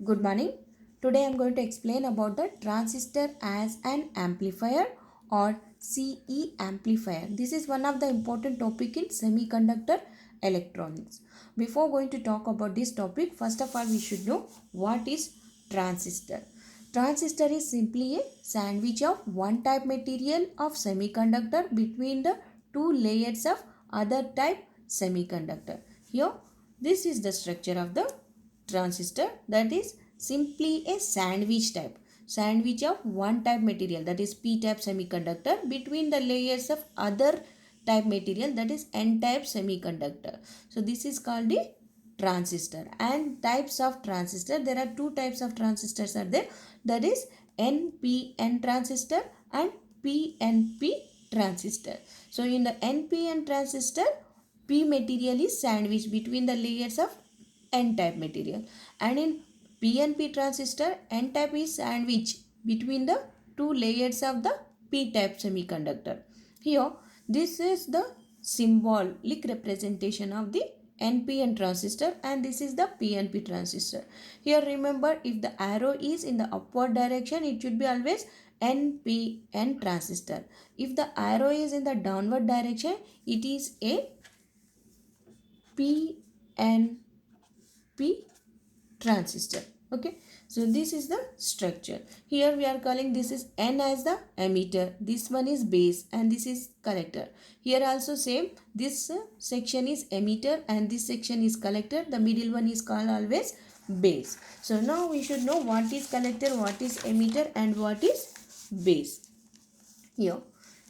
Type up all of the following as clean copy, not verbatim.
Good morning. Today I am going to explain about the transistor as an amplifier or CE amplifier. This is one of the important topic in semiconductor electronics. Before going to talk about this topic, first of all we should know what is transistor. Transistor is simply a sandwich of one type material of semiconductor between the two layers of other type semiconductor. Here this is the structure of the transistor, that is simply a sandwich of one type material, that is p type semiconductor, between the layers of other type material, that is n type semiconductor. So this is called the transistor. And types of transistor, there are two types of transistors are there, that is npn transistor and pnp transistor. So in the npn transistor, p material is sandwiched between the layers of n-type material, and in PNP transistor, n-type is sandwiched between the two layers of the p-type semiconductor. Here this is the symbolic representation of the NPN transistor, and this is the PNP transistor. Here remember, if the arrow is in the upward direction, it should be always NPN transistor. If the arrow is in the downward direction, it is a PNP transistor. Okay, so this is the structure. Here we are calling this is N as the emitter, this one is base, and this is collector. Here also same, this section is emitter and this section is collector. The middle one is called always base. So now we should know what is collector, what is emitter, and what is base. Here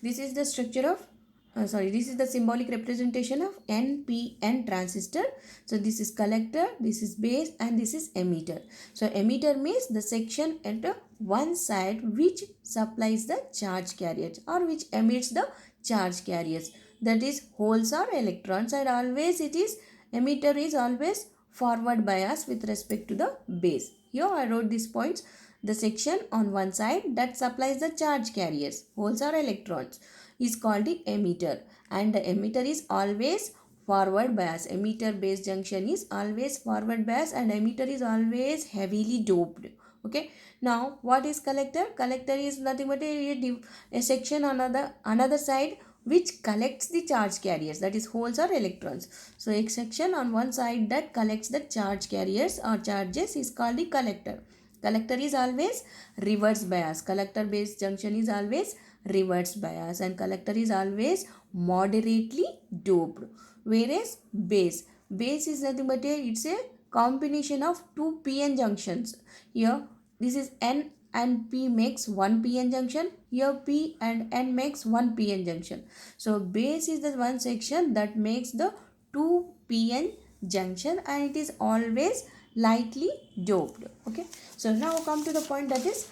this is the structure of this is the symbolic representation of NPN transistor. So this is collector, this is base, and this is emitter. So emitter means the section at one side which supplies the charge carriers or which emits the charge carriers, that is holes or electrons, and always it is emitter is always forward bias with respect to the base. Here I wrote these points. The section on one side that supplies the charge carriers, holes or electrons, is called the emitter, and the emitter is always forward bias. Emitter base junction is always forward bias, and emitter is always heavily doped. Okay, now what is collector? Collector is nothing but a section on another side which collects the charge carriers, that is holes or electrons. So a section on one side that collects the charge carriers or charges is called the collector. Collector is always reverse bias. Collector base junction is always reverse bias, and collector is always moderately doped. Whereas base is nothing but it's a combination of two PN junctions. Here this is N and P makes one PN junction. Here P and N makes one PN junction. So base is the one section that makes the two PN junction, and it is always lightly doped. Okay, so now come to the point, that is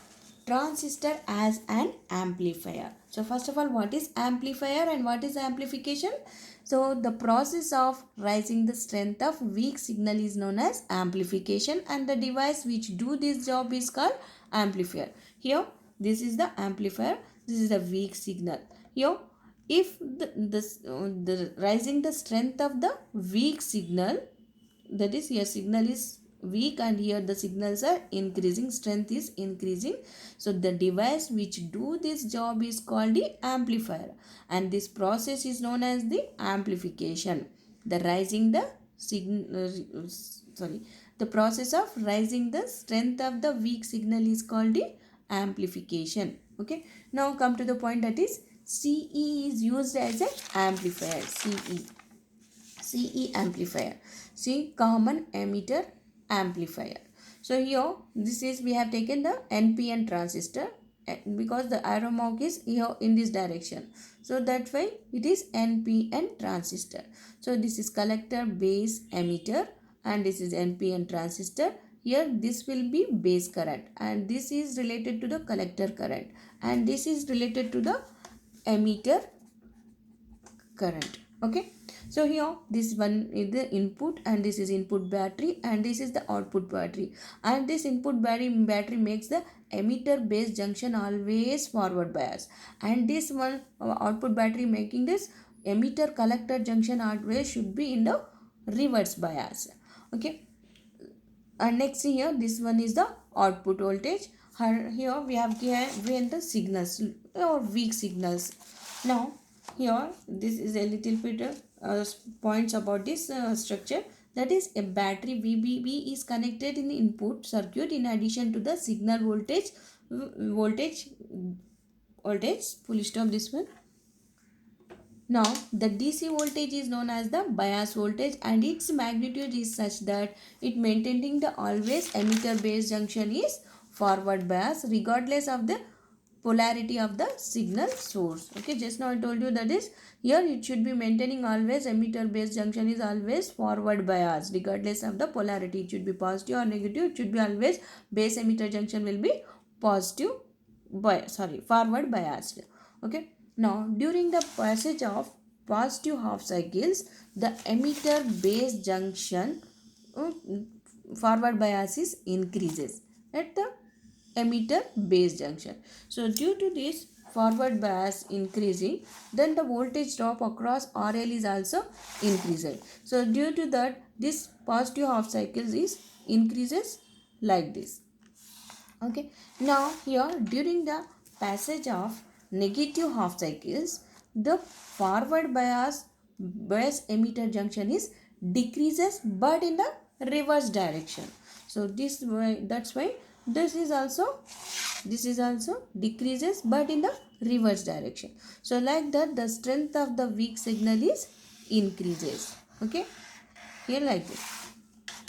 transistor as an amplifier. So first of all, what is amplifier and what is amplification? So the process of raising the strength of weak signal is known as amplification, and the device which do this job is called amplifier. Here this is the amplifier, this is the weak signal. Here if the raising the strength of the weak signal, that is here signal is weak and here the signals are increasing, strength is increasing. So the device which do this job is called the amplifier, and this process is known as the amplification. The rising the the process of rising the strength of the weak signal is called the amplification. Okay, now come to the point, that is CE is used as an amplifier. CE amplifier. See, common emitter amplifier. So here this is, we have taken the NPN transistor because the arrow mark is here in this direction. So that way it is NPN transistor. So this is collector, base, emitter, and this is NPN transistor. Here this will be base current, and this is related to the collector current, and this is related to the emitter current. Okay, so here this one is the input, and this is input battery, and this is the output battery, and this input battery makes the emitter base junction always forward bias, and this one output battery making this emitter collector junction always should be in the reverse bias. Okay, And next here, this one is the output voltage. Here we have given the signals or weak signals. Now here this is a little bit points about this structure. That is, a battery VBB is connected in the input circuit in addition to the signal voltage. Full stop this one. Now, the DC voltage is known as the bias voltage and its magnitude is such that it maintaining the always emitter base junction is forward bias regardless of the polarity of the signal source. Okay, just now I told you that is here it should be maintaining always emitter base junction is always forward bias regardless of the polarity. It should be positive or negative. It should be always base emitter junction will be positive forward biased. Okay. Now, during the passage of positive half cycles, the emitter base junction forward bias is increases at the emitter base junction. So, due to this forward bias increasing, then the voltage drop across RL is also increasing. So, due to that, this positive half cycles is increases like this. Okay. Now, here during the passage of negative half cycles, the forward bias emitter junction is decreases but in the reverse direction. So this way, that's why this is also decreases but in the reverse direction. So like that, the strength of the weak signal is increases. Okay, here like this.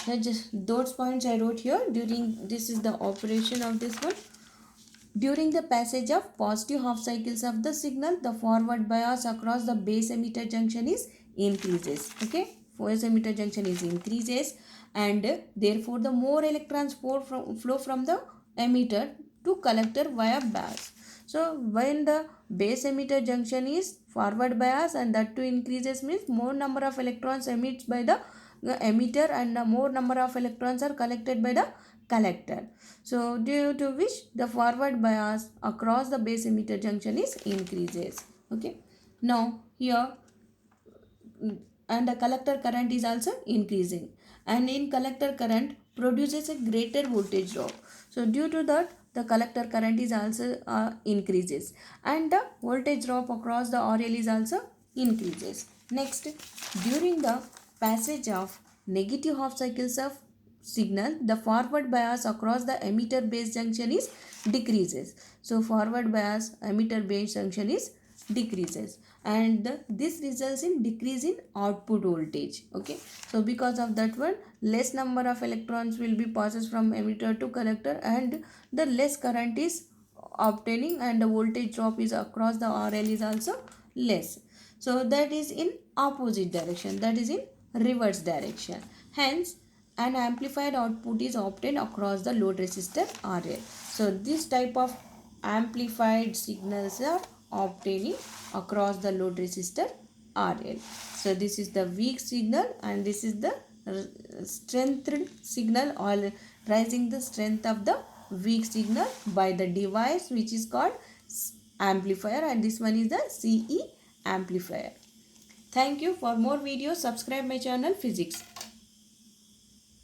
Now just those points I wrote here. During this is the operation of this one. During the passage of positive half cycles of the signal, the forward bias across the base emitter junction is increases. Okay, base emitter junction is increases, and therefore the more electrons flow from the emitter to collector via bias. So when the base emitter junction is forward bias and that too increases means more number of electrons emits by the emitter and the more number of electrons are collected by the collector. So due to which the forward bias across the base emitter junction is increases. Okay. Now here and the collector current is also increasing, and in collector current produces a greater voltage drop. So due to that, the collector current is also increases and the voltage drop across the RL is also increases. Next, during the passage of negative half cycles of signal, the forward bias across the emitter base junction is decreases. So forward bias emitter base junction is decreases, and this results in decrease in output voltage. Okay, so because of that one, less number of electrons will be passes from emitter to collector and the less current is obtaining and the voltage drop is across the RL is also less. So that is in opposite direction, that is in reverse direction. Hence an amplified output is obtained across the load resistor RL. So this type of amplified signals are obtaining across the load resistor RL. So this is the weak signal and this is the strengthened signal, or rising the strength of the weak signal by the device which is called amplifier, and this one is the CE amplifier. Thank you. For more videos, subscribe my channel Physics.